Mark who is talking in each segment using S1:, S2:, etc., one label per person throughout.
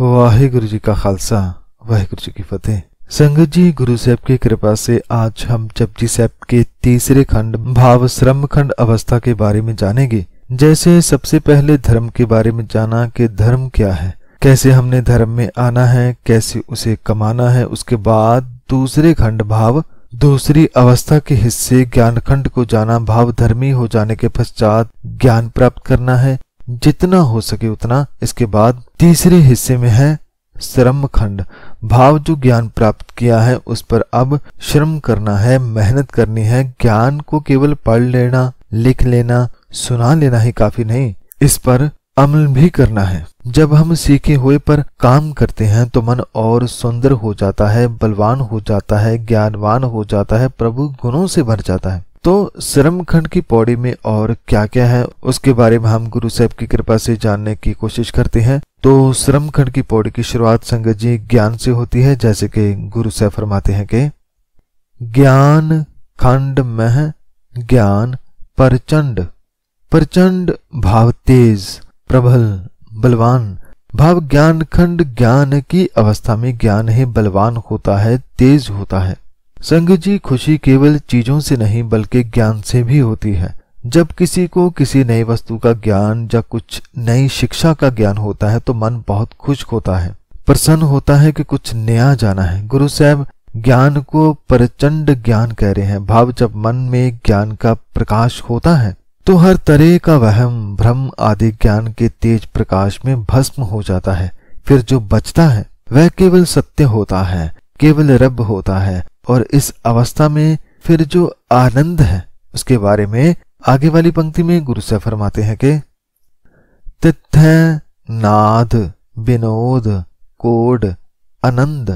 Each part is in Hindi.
S1: वाहिगुरु जी का खालसा, वाहिगुरु जी की फतेह। संगत जी, गुरु साहब की कृपा से आज हम जपजी साहब के तीसरे खंड भाव श्रम खंड अवस्था के बारे में जानेंगे। जैसे सबसे पहले धर्म के बारे में जाना कि धर्म क्या है, कैसे हमने धर्म में आना है, कैसे उसे कमाना है। उसके बाद दूसरे खंड भाव दूसरी अवस्था के हिस्से ज्ञान खंड को जाना। भाव धर्मी हो जाने के पश्चात ज्ञान प्राप्त करना है, जितना हो सके उतना। इसके बाद तीसरे हिस्से में है श्रम खंड। भाव जो ज्ञान प्राप्त किया है उस पर अब श्रम करना है, मेहनत करनी है। ज्ञान को केवल पढ़ लेना, लिख लेना, सुना लेना ही काफी नहीं, इस पर अमल भी करना है। जब हम सीखे हुए पर काम करते हैं तो मन और सुंदर हो जाता है, बलवान हो जाता है, ज्ञानवान हो जाता है, प्रभु गुणों से भर जाता है। तो श्रम खंड की पौड़ी में और क्या क्या है उसके बारे में हम गुरु साहब की कृपा से जानने की कोशिश करते हैं। तो श्रम खंड की पौड़ी की शुरुआत संगत जी ज्ञान से होती है। जैसे कि गुरु साहब फरमाते हैं कि ज्ञान खंड में ज्ञान प्रचंड। प्रचंड भाव तेज, प्रबल, बलवान। भाव ज्ञान खंड ज्ञान की अवस्था में ज्ञान ही बलवान होता है, तेज होता है। संगत जी, खुशी केवल चीजों से नहीं बल्कि ज्ञान से भी होती है। जब किसी को किसी नई वस्तु का ज्ञान या कुछ नई शिक्षा का ज्ञान होता है तो मन बहुत खुश होता है, प्रसन्न होता है कि कुछ नया जाना है। गुरु साहब ज्ञान को प्रचंड ज्ञान कह रहे हैं। भाव जब मन में ज्ञान का प्रकाश होता है तो हर तरह का वहम, भ्रम आदि ज्ञान के तेज प्रकाश में भस्म हो जाता है। फिर जो बचता है वह केवल सत्य होता है, केवल रब होता है। और इस अवस्था में फिर जो आनंद है उसके बारे में आगे वाली पंक्ति में गुरु साहब फरमाते हैं कि तिथ्य नाद विनोद कोड आनंद।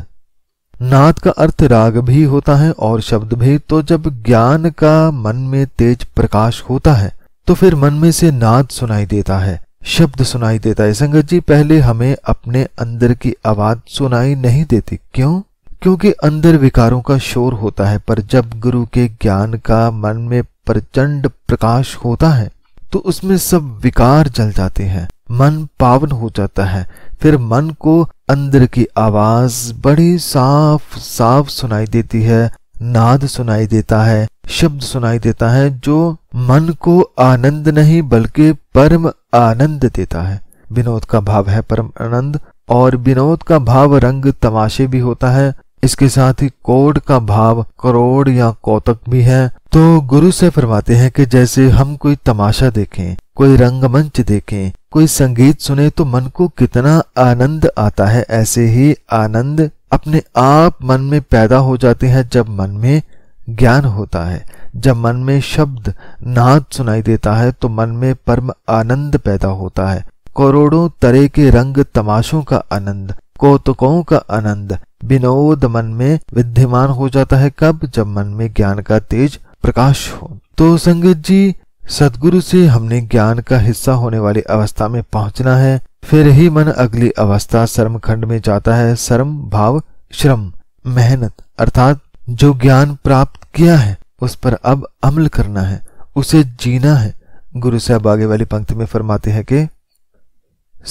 S1: नाद का अर्थ राग भी होता है और शब्द भी। तो जब ज्ञान का मन में तेज प्रकाश होता है तो फिर मन में से नाद सुनाई देता है, शब्द सुनाई देता है। संगत जी, पहले हमें अपने अंदर की आवाज सुनाई नहीं देती। क्यों? क्योंकि अंदर विकारों का शोर होता है। पर जब गुरु के ज्ञान का मन में प्रचंड प्रकाश होता है तो उसमें सब विकार जल जाते हैं, मन पावन हो जाता है। फिर मन को अंदर की आवाज बड़ी साफ साफ सुनाई देती है, नाद सुनाई देता है, शब्द सुनाई देता है, जो मन को आनंद नहीं बल्कि परम आनंद देता है। विनोद का भाव है परम आनंद, और विनोद का भाव रंग तमाशे भी होता है। इसके साथ ही कोड का भाव करोड़ या कौतक भी है। तो गुरु से फरमाते हैं कि जैसे हम कोई तमाशा देखें, कोई रंगमंच देखें, कोई संगीत सुने तो मन को कितना आनंद आता है, ऐसे ही आनंद अपने आप मन में पैदा हो जाते हैं जब मन में ज्ञान होता है। जब मन में शब्द नाद सुनाई देता है तो मन में परम आनंद पैदा होता है। करोड़ों तरह के रंग तमाशों का आनंद, कौतुकों का आनंद, विनोद मन में विद्यमान हो जाता है। कब? जब मन में ज्ञान का तेज प्रकाश हो। तो संगत जी, सदगुरु से हमने ज्ञान का हिस्सा होने वाली अवस्था में पहुंचना है। फिर ही मन अगली अवस्था श्रम खंड में जाता है। श्रम भाव श्रम, मेहनत, अर्थात जो ज्ञान प्राप्त किया है उस पर अब अमल करना है, उसे जीना है। गुरु साहब आगे वाली पंक्ति में फरमाते हैं कि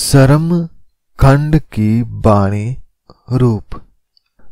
S1: श्रम खंड की बाणी रूप।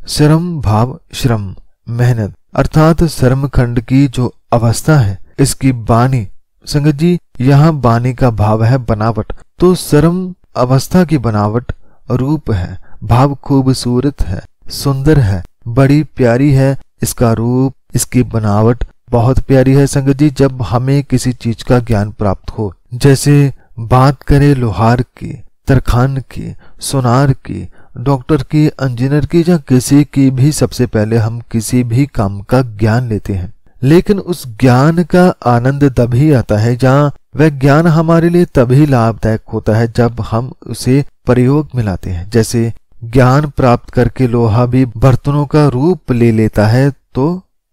S1: श्रम भाव श्रम, मेहनत, अर्थात श्रम खंड की जो अवस्था है इसकी बानी। संगत जी, यहाँ बानी का भाव है बनावट। तो श्रम अवस्था की बनावट रूप है। भाव खूबसूरत है, सुंदर है, बड़ी प्यारी है। इसका रूप, इसकी बनावट बहुत प्यारी है। संगत जी, जब हमें किसी चीज का ज्ञान प्राप्त हो, जैसे बात करें लोहार की, तरखान की, सोनार की, डॉक्टर की, इंजीनियर की या किसी की भी, सबसे पहले हम किसी भी काम का ज्ञान लेते हैं। लेकिन उस ज्ञान का आनंद तभी आता है जहाँ वह ज्ञान हमारे लिए तभी लाभदायक होता है जब हम उसे प्रयोग में लाते हैं। जैसे ज्ञान प्राप्त करके लोहा भी बर्तनों का रूप ले लेता है तो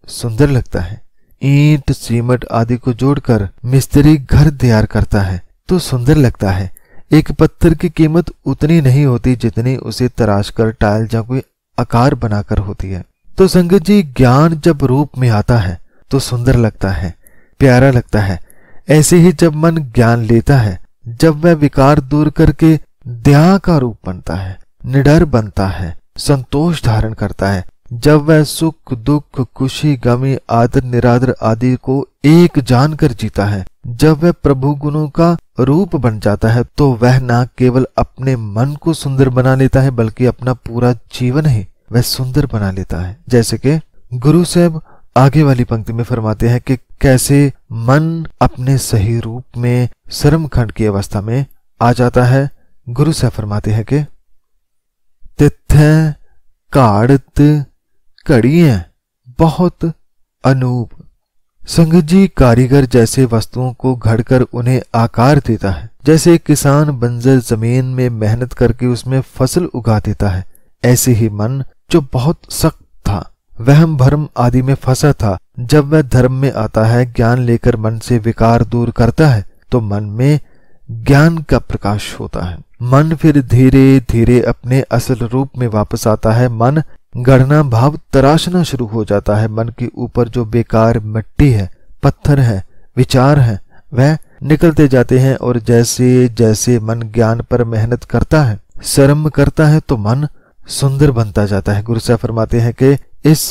S1: सुंदर लगता है। ईंट, सीमेंट आदि को जोड़कर मिस्त्री घर तैयार करता है तो सुंदर लगता है। एक पत्थर की कीमत उतनी नहीं होती जितनी उसे तराश कर टाइल या कोई आकार बनाकर होती है। तो संगत जी, ज्ञान जब रूप में आता है तो सुंदर लगता है, प्यारा लगता है। ऐसे ही जब मन ज्ञान लेता है, जब वह विकार दूर करके दया का रूप बनता है, निडर बनता है, संतोष धारण करता है। जब वह सुख दुख खुशी गमी आदर निरादर आदि को एक जानकर जीता है, जब वह प्रभु गुणों का रूप बन जाता है, तो वह न केवल अपने मन को सुंदर बना लेता है बल्कि अपना पूरा जीवन ही वह सुंदर बना लेता है। जैसे कि गुरु साहब आगे वाली पंक्ति में फरमाते हैं कि कैसे मन अपने सही रूप में श्रमखंड की अवस्था में आ जाता है। गुरु साहब फरमाते हैं कि तिथै काढ़त कड़ियां बहुत अनूप। संगत जी, कारीगर जैसे वस्तुओं को घड़कर उन्हें आकार देता है, जैसे किसान बंजर जमीन में मेहनत करके उसमें फसल उगा देता है, ऐसे ही मन जो बहुत सख्त था, वहम भरम आदि में फंसा था, जब वह धर्म में आता है, ज्ञान लेकर मन से विकार दूर करता है, तो मन में ज्ञान का प्रकाश होता है। मन फिर धीरे धीरे अपने असल रूप में वापस आता है। मन गढ़ना भाव तराशना शुरू हो जाता है। मन के ऊपर जो बेकार मिट्टी है, पत्थर है, विचार है, वह निकलते जाते हैं और जैसे जैसे मन ज्ञान पर मेहनत करता है, श्रम करता है, तो मन सुंदर बनता जाता है। गुरु साहब फरमाते हैं कि इस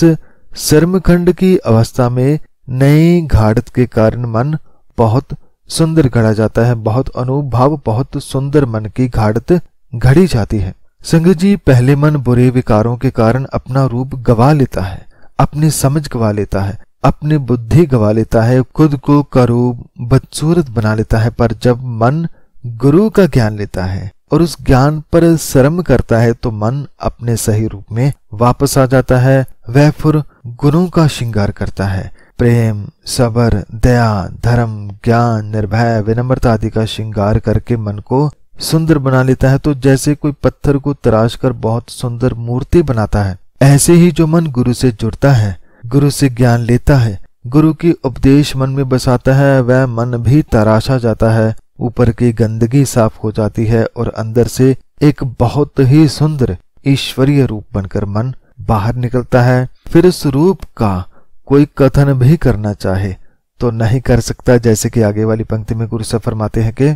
S1: श्रमखंड की अवस्था में नई घाड़त के कारण मन बहुत सुंदर गढ़ा जाता है। बहुत अनूप भाव, बहुत सुंदर मन की घाड़त घड़ी जाती है। संगत जी, पहले मन बुरे विकारों के कारण अपना रूप गवा लेता है, अपनी समझ गवा लेता है, अपनी बुद्धि गवा लेता है, खुद को करूब बदसूरत बना लेता है। पर जब मन गुरु का ज्ञान लेता है और उस ज्ञान पर श्रम करता है, तो मन अपने सही रूप में वापस आ जाता है। वह फिर गुणों का श्रृंगार करता है, प्रेम, सबर, दया, धर्म, ज्ञान, निर्भय, विनम्रता आदि का श्रृंगार करके मन को सुंदर बना लेता है। तो जैसे कोई पत्थर को तराश कर बहुत सुंदर मूर्ति बनाता है, ऐसे ही जो मन गुरु से जुड़ता है, गुरु से ज्ञान लेता है, गुरु की उपदेश मन में बसाता है, वह मन भी तराशा जाता है, ऊपर की गंदगी साफ हो जाती है और अंदर से एक बहुत ही सुंदर ईश्वरीय रूप बनकर मन बाहर निकलता है। फिर उस रूप का कोई कथन भी करना चाहे तो नहीं कर सकता। जैसे कि आगे वाली पंक्ति में गुरु साहब फरमाते हैं कि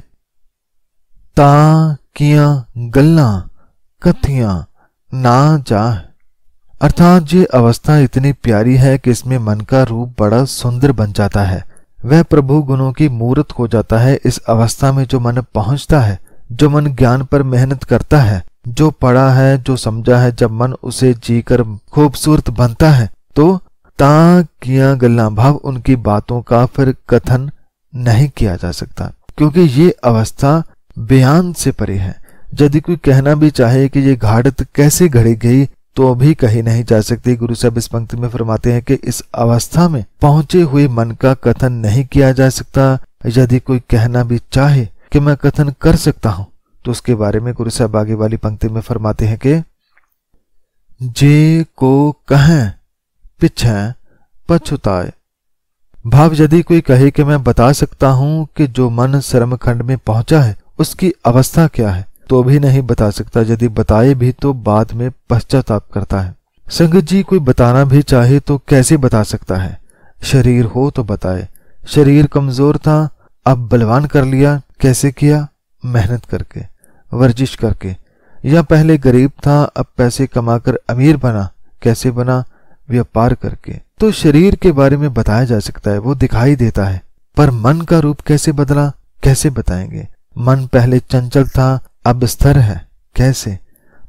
S1: ता किया गल्ला कथियां ना जा, अर्थात ये अवस्था इतनी प्यारी है कि इसमें मन का रूप बड़ा सुंदर बन जाता है, वह प्रभु गुणों की मूर्त हो जाता है। इस अवस्था में जो मन पहुंचता है, जो मन ज्ञान पर मेहनत करता है, जो पढ़ा है, जो समझा है, जब मन उसे जीकर खूबसूरत बनता है, तो ता किया गल्ला भाव उनकी बातों का फिर कथन नहीं किया जा सकता, क्योंकि ये अवस्था बयान से परे है। यदि कोई कहना भी चाहे कि ये घाड़त कैसे घड़ी गई, तो भी कही नहीं जा सकती। गुरु साहब इस पंक्ति में फरमाते हैं कि इस अवस्था में पहुंचे हुए मन का कथन नहीं किया जा सकता। यदि कोई कहना भी चाहे कि मैं कथन कर सकता हूं, तो उसके बारे में गुरु साहब आगे वाली पंक्ति में फरमाते हैं कि जे को कहें पिछे पछुताए भाव, यदि कोई कहे कि मैं बता सकता हूं कि जो मन श्रमखंड में पहुंचा है उसकी अवस्था क्या है, तो भी नहीं बता सकता। यदि बताए भी तो बाद में पश्चाताप करता है। संगत जी, कोई बताना भी चाहे तो कैसे बता सकता है? शरीर हो तो बताए। शरीर कमजोर था, अब बलवान कर लिया। कैसे किया? मेहनत करके, वर्जिश करके। या पहले गरीब था, अब पैसे कमाकर अमीर बना। कैसे बना? व्यापार करके। तो शरीर के बारे में बताया जा सकता है, वो दिखाई देता है, पर मन का रूप कैसे बदला, कैसे बताएंगे? मन पहले चंचल था, अब स्थिर है। कैसे?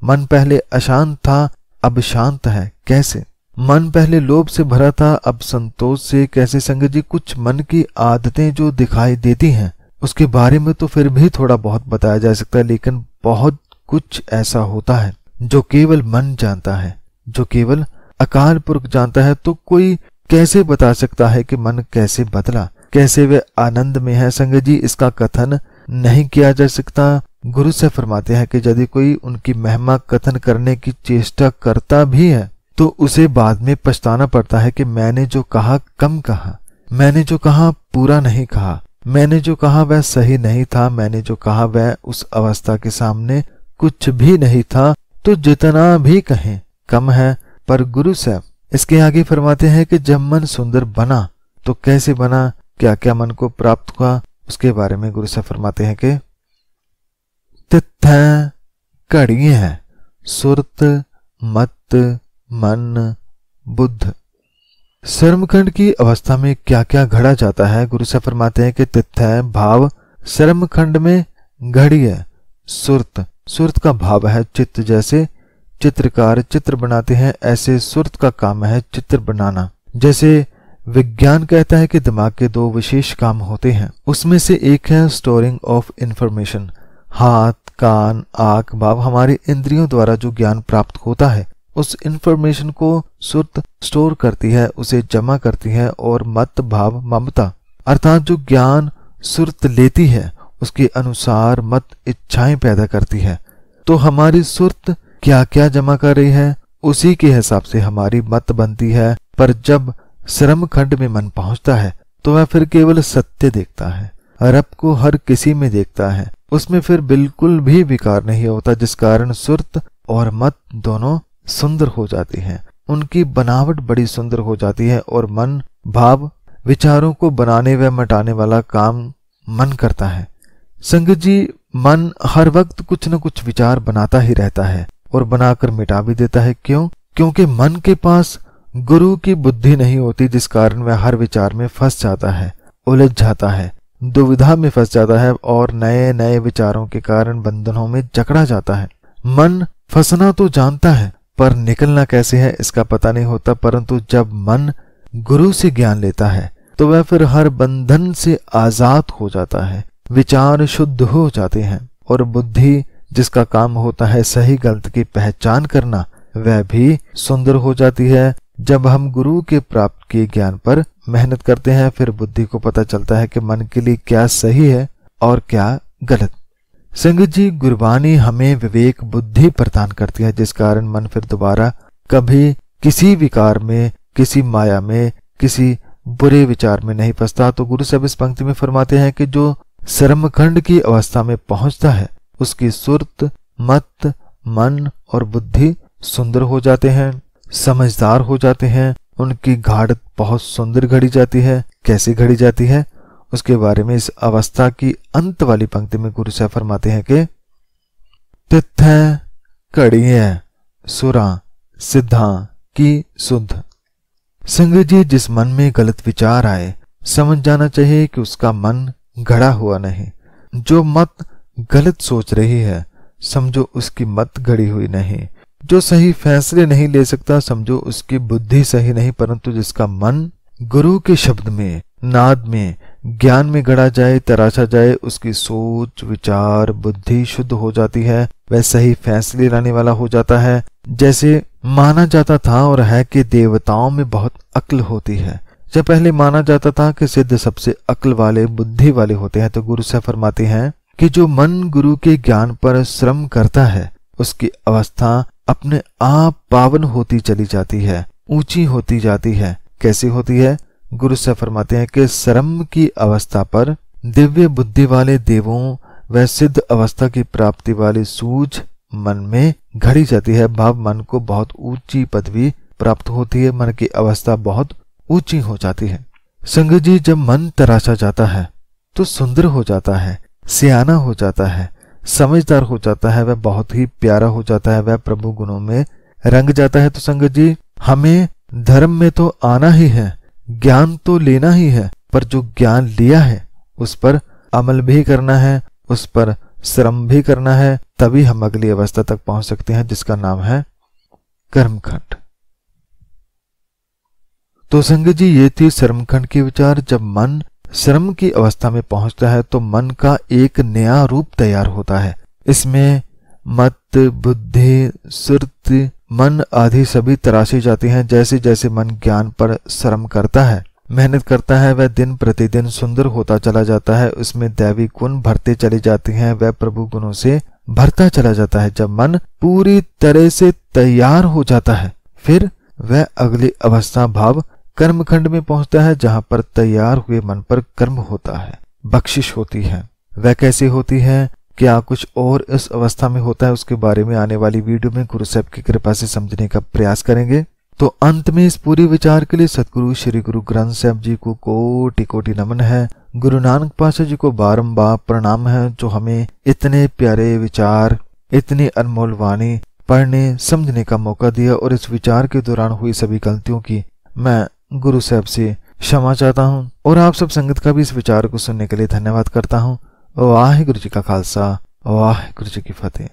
S1: मन पहले अशांत था, अब शांत है। कैसे? मन पहले लोभ से भरा था, अब संतोष से। कैसे? संगत जी, कुछ मन की आदतें जो दिखाई देती हैं उसके बारे में तो फिर भी थोड़ा बहुत बताया जा सकता है, लेकिन बहुत कुछ ऐसा होता है जो केवल मन जानता है, जो केवल अकाल पुरख जानता है। तो कोई कैसे बता सकता है कि मन कैसे बदला, कैसे वे आनंद में है? संगत जी, इसका कथन नहीं किया जा सकता। गुरु से फरमाते हैं कि यदि कोई उनकी महिमा कथन करने की चेष्टा करता भी है तो उसे बाद में पछताना पड़ता है कि मैंने जो कहा कम कहा, मैंने जो कहा पूरा नहीं कहा, मैंने जो कहा वह सही नहीं था, मैंने जो कहा वह उस अवस्था के सामने कुछ भी नहीं था। तो जितना भी कहें कम है। पर गुरु साहब इसके आगे फरमाते हैं कि जब मन सुंदर बना तो कैसे बना, क्या क्या मन को प्राप्त हुआ, उसके बारे में गुरु साहब फरमाते हैं कि तिथै घड़ियां सुरत, मत, मन, बुद्ध। श्रमखंड की अवस्था में क्या क्या घड़ा जाता है? गुरु साहब फरमाते हैं कि तित्थ है भाव, श्रमखंड में घड़ी है सुरत। सुरत का भाव है चित्त। जैसे चित्रकार चित्र बनाते हैं, ऐसे सुरत का काम है चित्र बनाना। जैसे विज्ञान कहता है कि दिमाग के दो विशेष काम होते हैं, उसमें से एक है स्टोरिंग ऑफ इंफॉर्मेशन। हाथ, कान, आंख, भाव हमारी इंद्रियों द्वारा जो ज्ञान प्राप्त होता है, उस इंफॉर्मेशन को सुरत स्टोर करती है, उसे जमा करती है। और मत भाव ममता, अर्थात जो ज्ञान सुरत लेती है उसके अनुसार मत इच्छाएं पैदा करती है। तो हमारी सुरत क्या क्या जमा कर रही है, उसी के हिसाब से हमारी मत बनती है। पर जब श्रम खंड में मन पहुंचता है तो वह फिर केवल सत्य देखता है, रब को हर किसी में देखता है, उसमें फिर बिल्कुल भी विकार नहीं होता, जिस कारण सुरत और मत दोनों सुंदर हो जाती हैं। उनकी बनावट बड़ी सुंदर हो जाती है। और मन भाव विचारों को बनाने व मिटाने वाला काम मन करता है। संगत जी, मन हर वक्त कुछ न कुछ विचार बनाता ही रहता है और बनाकर मिटा भी देता है। क्यों? क्योंकि मन के पास गुरु की बुद्धि नहीं होती, जिस कारण वह हर विचार में फंस जाता है, उलझ जाता है, दुविधा में फंस जाता है और नए नए विचारों के कारण बंधनों में जकड़ा जाता है। मन फंसना तो जानता है, पर निकलना कैसे है इसका पता नहीं होता। परंतु जब मन गुरु से ज्ञान लेता है तो वह फिर हर बंधन से आजाद हो जाता है, विचार शुद्ध हो जाते हैं। और बुद्धि, जिसका काम होता है सही गलत की पहचान करना, वह भी सुंदर हो जाती है। जब हम गुरु के प्राप्त किए ज्ञान पर मेहनत करते हैं, फिर बुद्धि को पता चलता है कि मन के लिए क्या सही है और क्या गलत। संगत जी, गुरबानी हमें विवेक बुद्धि प्रदान करती है, जिस कारण मन फिर दोबारा कभी किसी विकार में, किसी माया में, किसी बुरे विचार में नहीं फंसता। तो गुरु साहब इस पंक्ति में फरमाते हैं कि जो श्रमखंड की अवस्था में पहुंचता है उसकी सुरत, मत, मन और बुद्धि सुंदर हो जाते हैं, समझदार हो जाते हैं। उनकी घाड़त बहुत सुंदर घड़ी जाती है। कैसे घड़ी जाती है उसके बारे में इस अवस्था की अंत वाली पंक्ति में गुरु साहब फरमाते हैं कि तित्थ है, कड़ी है, सुरा सिद्धा की शुद्ध। संगत जी, जिस मन में गलत विचार आए, समझ जाना चाहिए कि उसका मन गढ़ा हुआ नहीं। जो मत गलत सोच रही है, समझो उसकी मत गढ़ी हुई नहीं। जो सही फैसले नहीं ले सकता, समझो उसकी बुद्धि सही नहीं। परंतु जिसका मन गुरु के शब्द में, नाद में, ज्ञान में गढ़ा जाए, तराशा जाए, उसकी सोच, विचार, बुद्धि शुद्ध हो जाती है। वह सही फैसले लाने वाला हो जाता है। जैसे माना जाता था और है कि देवताओं में बहुत अक्ल होती है। जब पहले माना जाता था कि सिद्ध सबसे अक्ल वाले, बुद्धि वाले होते हैं, तो गुरु साहब फरमाते हैं कि जो मन गुरु के ज्ञान पर श्रम करता है, उसकी अवस्था अपने आप पावन होती चली जाती है, ऊंची होती जाती है। कैसे होती है? गुरु साहब फरमाते हैं कि श्रम की अवस्था पर दिव्य बुद्धि वाले देवों व सिद्ध अवस्था की प्राप्ति वाली सूझ मन में घड़ी जाती है। भाव मन को बहुत ऊंची पदवी प्राप्त होती है, मन की अवस्था बहुत ऊंची हो जाती है। संगत जी, जब मन तराशा जाता है तो सुंदर हो जाता है, सियाना हो जाता है, समझदार हो जाता है, वह बहुत ही प्यारा हो जाता है, वह प्रभु गुणों में रंग जाता है। तो संगत जी, हमें धर्म में तो आना ही है, ज्ञान तो लेना ही है, पर जो ज्ञान लिया है उस पर अमल भी करना है, उस पर श्रम भी करना है। तभी हम अगली अवस्था तक पहुंच सकते हैं, जिसका नाम है कर्मखंड। तो संगत जी, ये थी श्रमखंड के विचार। जब मन श्रम की अवस्था में पहुंचता है तो मन का एक नया रूप तैयार होता है। इसमें मत, बुद्धि, सुरत, मन आदि सभी तराशी जाती हैं। जैसे जैसे मन ज्ञान पर श्रम करता है, मेहनत करता है, वह दिन प्रतिदिन सुंदर होता चला जाता है। उसमें दैवी गुण भरते चले जाते हैं, वह प्रभु गुणों से भरता चला जाता है। जब मन पूरी तरह से तैयार हो जाता है, फिर वह अगली अवस्था भाव कर्मखंड में पहुंचता है, जहां पर तैयार हुए मन पर कर्म होता है, बख्शिश होती है। वह कैसे होती है, क्या कुछ और इस अवस्था में होता है, उसके बारे में आने वाली वीडियो में गुरु साहब की कृपा से समझने का प्रयास करेंगे। तो अंत में इस पूरी विचार के लिए सतगुरु श्री गुरु ग्रंथ साहब जी को कोटि कोटि नमन है। गुरु नानक पातशाह जी को बारंबार प्रणाम है, जो हमें इतने प्यारे विचार, इतनी अनमोल वाणी पढ़ने समझने का मौका दिया और इस विचार के दौरान हुई सभी गलतियों की मैं गुरु साहब से क्षमा चाहता हूँ और आप सब संगत का भी इस विचार को सुनने के लिए धन्यवाद करता हूँ। वाहिगुरु जी का खालसा, वाहिगुरु जी की फतेह।